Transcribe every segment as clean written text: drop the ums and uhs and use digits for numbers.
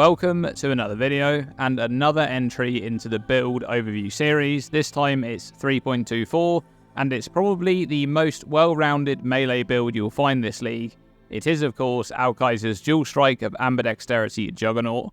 Welcome to another video and another entry into the build overview series. This time it's 3.24 and it's probably the most well-rounded melee build you'll find this league. It is of course Alkaiser's dual Strike of Ambidexterity Juggernaut.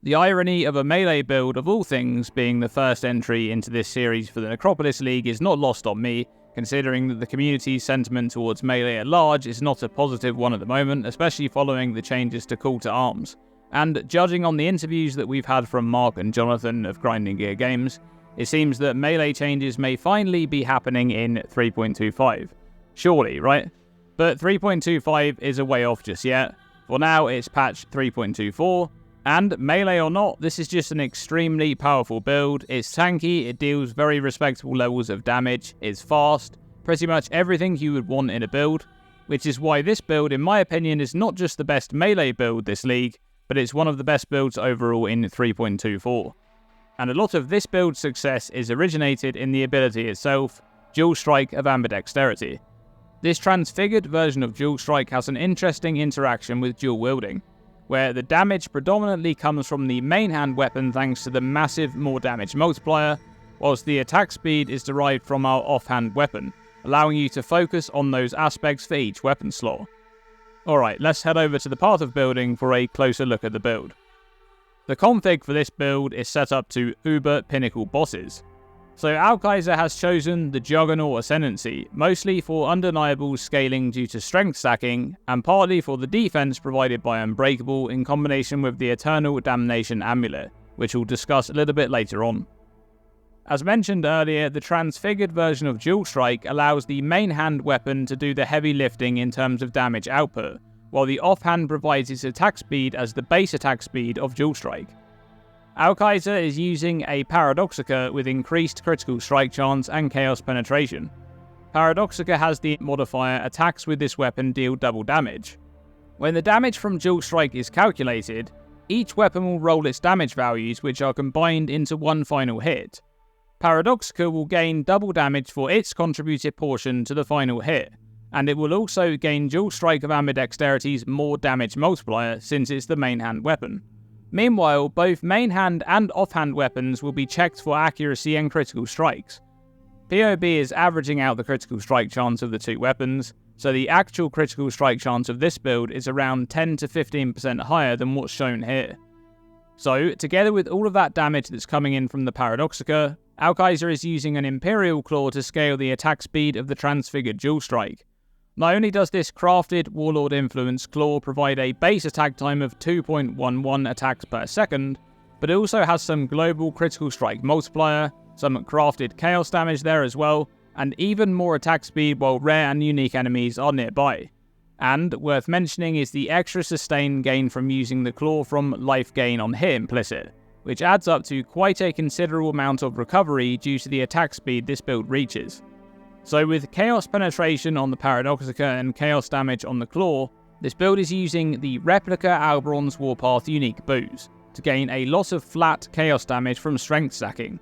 The irony of a melee build of all things being the first entry into this series for the Necropolis League is not lost on me, considering that the community's sentiment towards melee at large is not a positive one at the moment, especially following the changes to Call to Arms. And judging on the interviews that we've had from Mark and Jonathan of Grinding Gear Games, it seems that melee changes may finally be happening in 3.25. Surely, right? But 3.25 is a way off just yet. For now, it's patch 3.24, and melee or not, this is just an extremely powerful build. It's tanky, it deals very respectable levels of damage, it's fast, pretty much everything you would want in a build, which is why this build, in my opinion, is not just the best melee build this league, but it's one of the best builds overall in 3.24. And a lot of this build's success is originated in the ability itself, Dual Strike of Ambidexterity. This transfigured version of Dual Strike has an interesting interaction with dual wielding, where the damage predominantly comes from the main hand weapon thanks to the massive more damage multiplier, whilst the attack speed is derived from our offhand weapon, allowing you to focus on those aspects for each weapon slot. Alright, let's head over to the Path of Building for a closer look at the build. The config for this build is set up to Uber Pinnacle bosses. So Alkaiser has chosen the Juggernaut ascendancy, mostly for undeniable scaling due to strength stacking, and partly for the defense provided by Unbreakable in combination with the Eternal Damnation Amulet, which we'll discuss a little bit later on. As mentioned earlier, the transfigured version of Dual Strike allows the main hand weapon to do the heavy lifting in terms of damage output, while the offhand provides its attack speed as the base attack speed of Dual Strike. Alkaiser is using a Paradoxica with increased critical strike chance and chaos penetration. Paradoxica has the modifier attacks with this weapon deal double damage. When the damage from Dual Strike is calculated, each weapon will roll its damage values which are combined into one final hit. Paradoxica will gain double damage for its contributed portion to the final hit, and it will also gain Dual Strike of Amidexterity's more damage multiplier since it's the main hand weapon. Meanwhile, both main hand and offhand weapons will be checked for accuracy and critical strikes. PoB is averaging out the critical strike chance of the two weapons, so the actual critical strike chance of this build is around 10 to 15% higher than what's shown here. So, together with all of that damage that's coming in from the Paradoxica, Alkaiser is using an Imperial Claw to scale the attack speed of the transfigured Dual Strike. Not only does this crafted Warlord Influence Claw provide a base attack time of 2.11 attacks per second, but it also has some global critical strike multiplier, some crafted chaos damage there as well, and even more attack speed while rare and unique enemies are nearby. And worth mentioning is the extra sustain gain from using the claw from life gain on hit implicit, which adds up to quite a considerable amount of recovery due to the attack speed this build reaches. So with chaos penetration on the Paradoxica and chaos damage on the claw, this build is using the Replica Alberon's Warpath unique boots to gain a lot of flat chaos damage from strength stacking.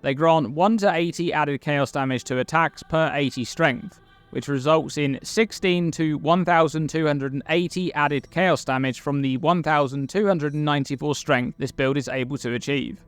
They grant 1 to 80 added chaos damage to attacks per 80 strength, which results in 16 to 1280 added chaos damage from the 1294 strength this build is able to achieve.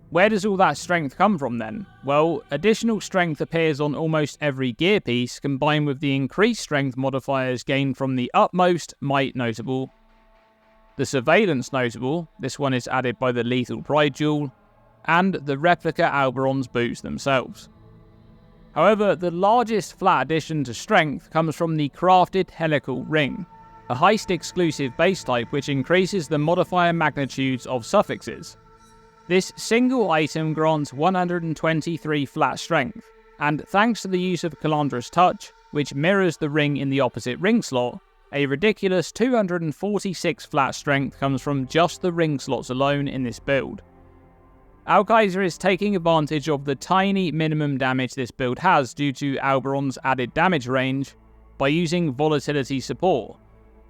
Where does all that strength come from then? Well, additional strength appears on almost every gear piece, combined with the increased strength modifiers gained from the Utmost Might notable, the Surveillance notable, this one is added by the Lethal Pride Jewel, and the Replica Alberon's boots themselves. However, the largest flat addition to strength comes from the crafted Helical Ring, a heist exclusive base type which increases the modifier magnitudes of suffixes. This single item grants 123 flat strength, and thanks to the use of Calandra's Touch, which mirrors the ring in the opposite ring slot, a ridiculous 246 flat strength comes from just the ring slots alone in this build. Alkaiser is taking advantage of the tiny minimum damage this build has due to Alberon's added damage range by using Volatility support.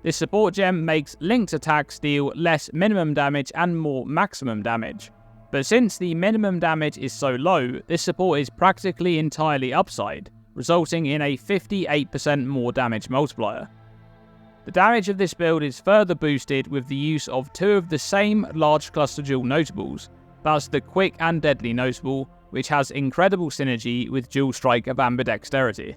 This support gem makes linked attacks deal less minimum damage and more maximum damage. But since the minimum damage is so low, this support is practically entirely upside, resulting in a 58% more damage multiplier. The damage of this build is further boosted with the use of two of the same large cluster dual notables. That's the quick and deadly notable, which has incredible synergy with dual Strike of Ambidexterity.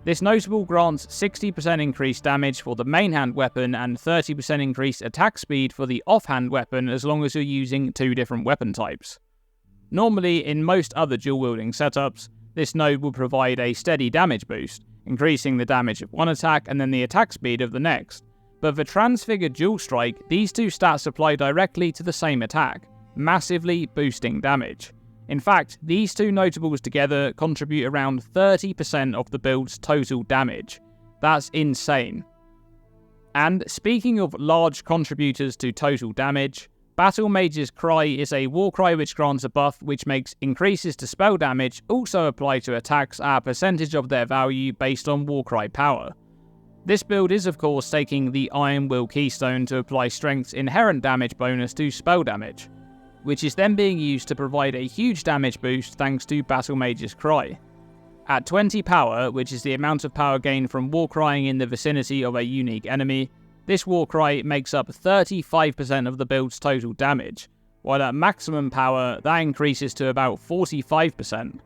This notable grants 60% increased damage for the main hand weapon and 30% increased attack speed for the offhand weapon as long as you're using two different weapon types. Normally, in most other dual wielding setups, this node will provide a steady damage boost, increasing the damage of one attack and then the attack speed of the next. But for transfigured dual strike, these two stats apply directly to the same attack, massively boosting damage. In fact, these two notables together contribute around 30% of the build's total damage. That's insane. And speaking of large contributors to total damage, Battle Mage's Cry is a warcry which grants a buff which makes increases to spell damage also apply to attacks at a percentage of their value based on warcry power. This build is of course taking the Iron Will Keystone to apply Strength's inherent damage bonus to spell damage, which is then being used to provide a huge damage boost thanks to Battle Mage's Cry. At 20 power, which is the amount of power gained from warcrying in the vicinity of a unique enemy, this warcry makes up 35% of the build's total damage, while at maximum power that increases to about 45%.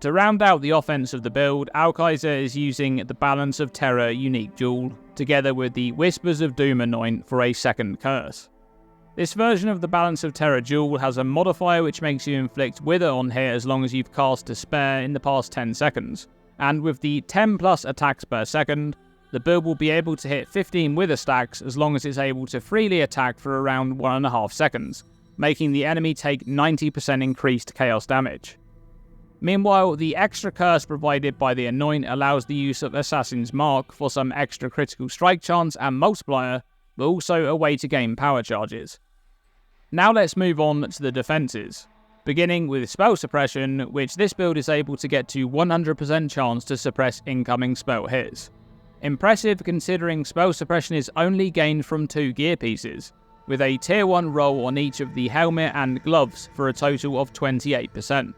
To round out the offense of the build, Alkaiser is using the Balance of Terror unique jewel, together with the Whispers of Doom Anoint for a second curse. This version of the Balance of Terror jewel has a modifier which makes you inflict Wither on hit as long as you've cast Despair in the past 10 seconds, and with the 10 plus attacks per second, the build will be able to hit 15 Wither stacks as long as it's able to freely attack for around 1.5 seconds, making the enemy take 90% increased chaos damage. Meanwhile, the extra curse provided by the Anoint allows the use of Assassin's Mark for some extra critical strike chance and multiplier, but also a way to gain power charges. Now let's move on to the defenses, beginning with spell suppression, which this build is able to get to 100% chance to suppress incoming spell hits. Impressive considering spell suppression is only gained from 2 gear pieces, with a tier 1 roll on each of the helmet and gloves for a total of 28%.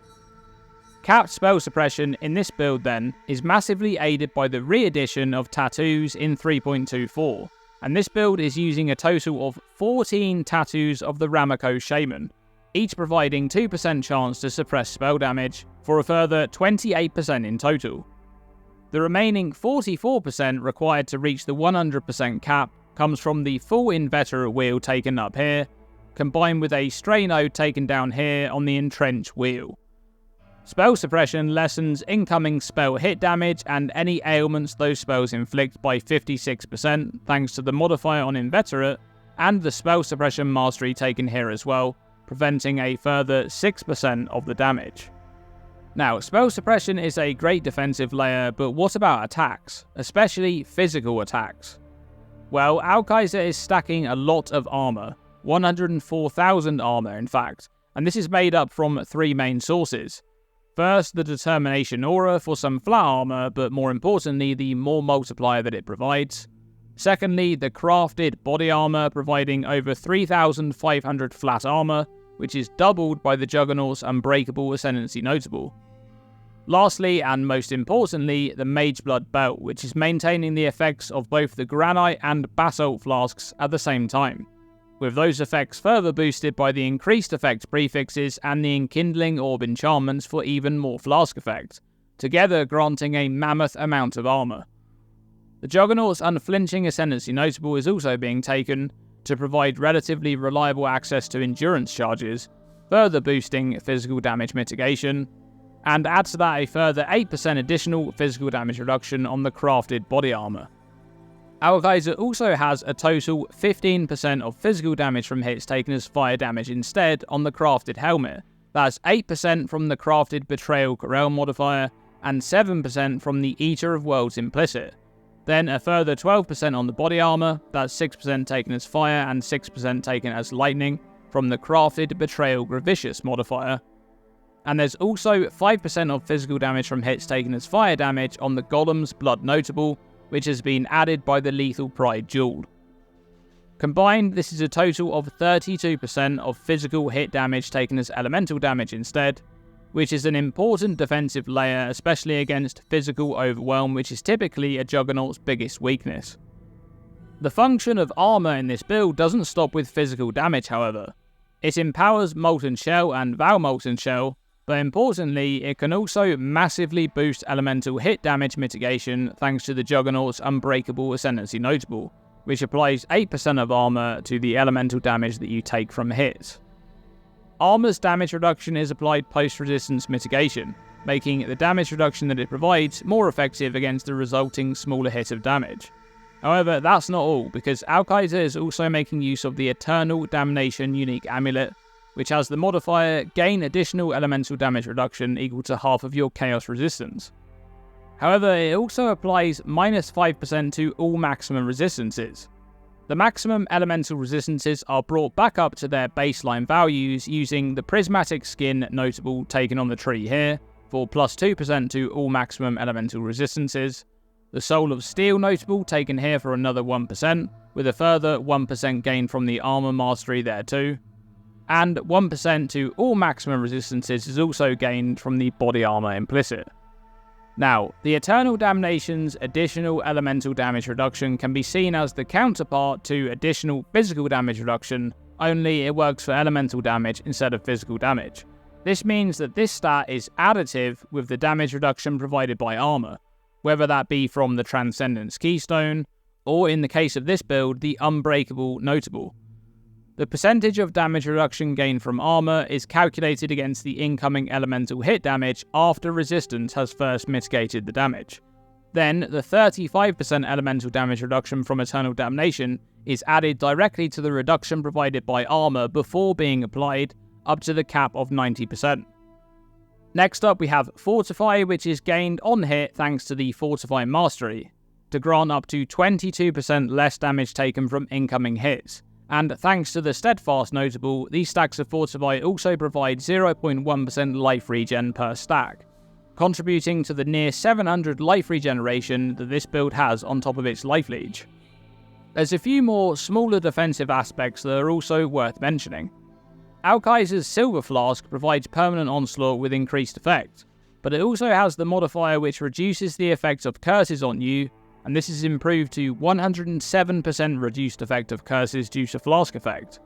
Capped spell suppression in this build then is massively aided by the re-addition of tattoos in 3.24, and this build is using a total of 14 tattoos of the Ramako Shaman, each providing 2% chance to suppress spell damage for a further 28% in total. The remaining 44% required to reach the 100% cap comes from the full Inveterate wheel taken up here, combined with a Stray node taken down here on the Entrench wheel. Spell suppression lessens incoming spell hit damage and any ailments those spells inflict by 56% thanks to the modifier on Inveterate and the spell suppression mastery taken here as well, preventing a further 6% of the damage. Now, spell suppression is a great defensive layer, but what about attacks, especially physical attacks? Well, Alkaiser is stacking a lot of armor, 104,000 armor in fact, and this is made up from 3 main sources. First, the Determination Aura for some flat armor, but more importantly, the more multiplier that it provides. Secondly, the crafted body armor providing over 3,500 flat armor, which is doubled by the Juggernaut's Unbreakable Ascendancy notable. Lastly, and most importantly, the Mageblood Belt, which is maintaining the effects of both the Granite and Basalt flasks at the same time, with those effects further boosted by the increased effect prefixes and the Enkindling Orb enchantments for even more flask effect, together granting a mammoth amount of armor. The Juggernaut's Unflinching Ascendancy notable is also being taken to provide relatively reliable access to endurance charges, further boosting physical damage mitigation, and add to that a further 8% additional physical damage reduction on the crafted body armor. Alkaiser also has a total 15% of physical damage from hits taken as fire damage instead on the crafted helmet. That's 8% from the crafted Betrayal Corel modifier, and 7% from the Eater of Worlds implicit. Then a further 12% on the body armor, that's 6% taken as fire and 6% taken as lightning, from the crafted Betrayal Gravicious modifier. And there's also 5% of physical damage from hits taken as fire damage on the Golem's Blood notable, which has been added by the Lethal Pride jewel. Combined, this is a total of 32% of physical hit damage taken as elemental damage instead, which is an important defensive layer, especially against physical overwhelm, which is typically a Juggernaut's biggest weakness. The function of armor in this build doesn't stop with physical damage, however. It empowers Molten Shell and Val Molten Shell, but importantly, it can also massively boost elemental hit damage mitigation thanks to the Juggernaut's Unbreakable Ascendancy Notable, which applies 8% of armor to the elemental damage that you take from hits. Armor's damage reduction is applied post-resistance mitigation, making the damage reduction that it provides more effective against the resulting smaller hit of damage. However, that's not all, because Alkaiser is also making use of the Eternal Damnation unique amulet, which has the modifier gain additional elemental damage reduction equal to half of your chaos resistance. However, it also applies -5% to all maximum resistances. The maximum elemental resistances are brought back up to their baseline values using the Prismatic Skin notable taken on the tree here, for +2% to all maximum elemental resistances, the Soul of Steel notable taken here for another 1%, with a further 1% gain from the Armor Mastery there too, and 1% to all maximum resistances is also gained from the Body Armor implicit. Now, the Eternal Damnation's additional elemental damage reduction can be seen as the counterpart to additional physical damage reduction, only it works for elemental damage instead of physical damage. This means that this stat is additive with the damage reduction provided by armor, whether that be from the Transcendence Keystone, or in the case of this build, the Unbreakable Notable. The percentage of damage reduction gained from armor is calculated against the incoming elemental hit damage after resistance has first mitigated the damage. Then, the 35% elemental damage reduction from Eternal Damnation is added directly to the reduction provided by armor before being applied, up to the cap of 90%. Next up we have Fortify, which is gained on hit thanks to the Fortify Mastery, to grant up to 22% less damage taken from incoming hits, and thanks to the Steadfast notable, these stacks of Fortify also provide 0.1% life regen per stack, contributing to the near 700 life regeneration that this build has on top of its life leech. There's a few more smaller defensive aspects that are also worth mentioning. Alkaiser's Silver Flask provides permanent onslaught with increased effect, but it also has the modifier which reduces the effect of curses on you, and this is improved to 107% reduced effect of curses due to Flask effect.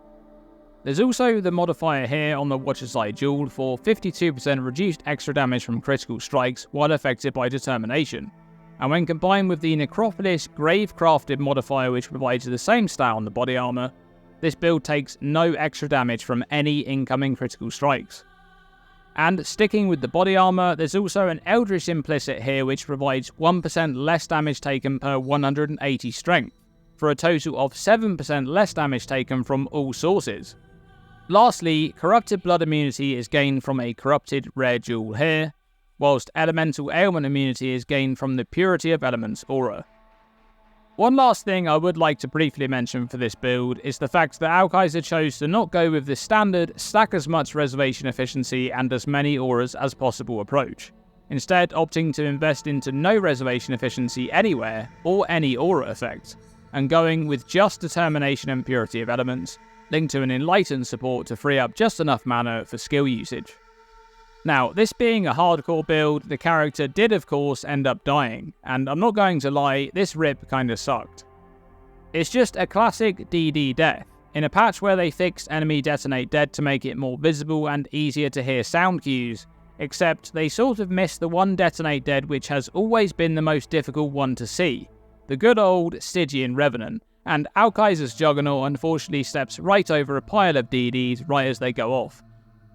There's also the modifier here on the Watcher's Eye Jewel for 52% reduced extra damage from critical strikes while affected by determination, and when combined with the Necropolis Gravecrafted modifier which provides the same stat on the body armor, this build takes no extra damage from any incoming critical strikes. And sticking with the body armor, there's also an Eldritch implicit here which provides 1% less damage taken per 180 strength, for a total of 7% less damage taken from all sources. Lastly, Corrupted Blood immunity is gained from a Corrupted Rare Jewel here, whilst Elemental Ailment immunity is gained from the Purity of Elements aura. One last thing I would like to briefly mention for this build is the fact that Alkaiser chose to not go with the standard stack as much reservation efficiency and as many auras as possible approach, instead opting to invest into no reservation efficiency anywhere or any aura effect, and going with just Determination and Purity of Elements, linked to an Enlightened support to free up just enough mana for skill usage. Now, this being a hardcore build, the character did of course end up dying, and I'm not going to lie, this rip kinda sucked. It's just a classic DD death, in a patch where they fixed enemy detonate dead to make it more visible and easier to hear sound cues, except they sort of missed the one detonate dead which has always been the most difficult one to see, the good old Stygian Revenant, and Alkaiser's Juggernaut unfortunately steps right over a pile of DDs right as they go off.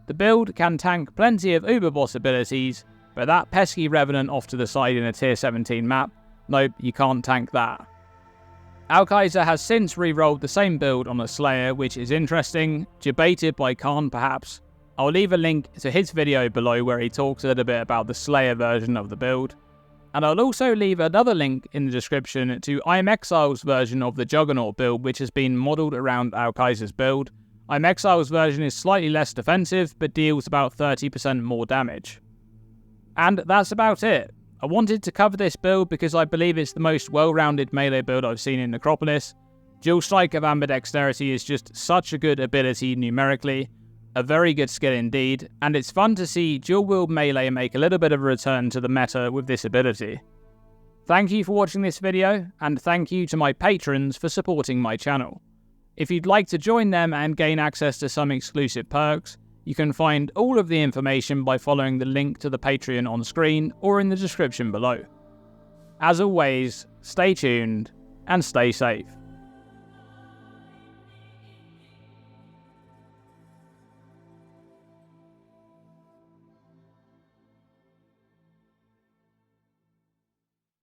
The build can tank plenty of Uber boss abilities, but that pesky Revenant off to the side in a tier 17 map, nope, you can't tank that. Alkaiser has since re-rolled the same build on a Slayer, which is interesting, debated by Khan perhaps. I'll leave a link to his video below where he talks a little bit about the Slayer version of the build. And I'll also leave another link in the description to Exile's version of the Juggernaut build, which has been modelled around Alkaiser's build. Exile's version is slightly less defensive, but deals about 30% more damage. And that's about it. I wanted to cover this build because I believe it's the most well-rounded melee build I've seen in Necropolis. Dual Strike of Ambidexterity is just such a good ability numerically, a very good skill indeed, and it's fun to see dual wield melee make a little bit of a return to the meta with this ability. Thank you for watching this video, and thank you to my patrons for supporting my channel. If you'd like to join them and gain access to some exclusive perks, you can find all of the information by following the link to the Patreon on screen or in the description below. As always, stay tuned and stay safe.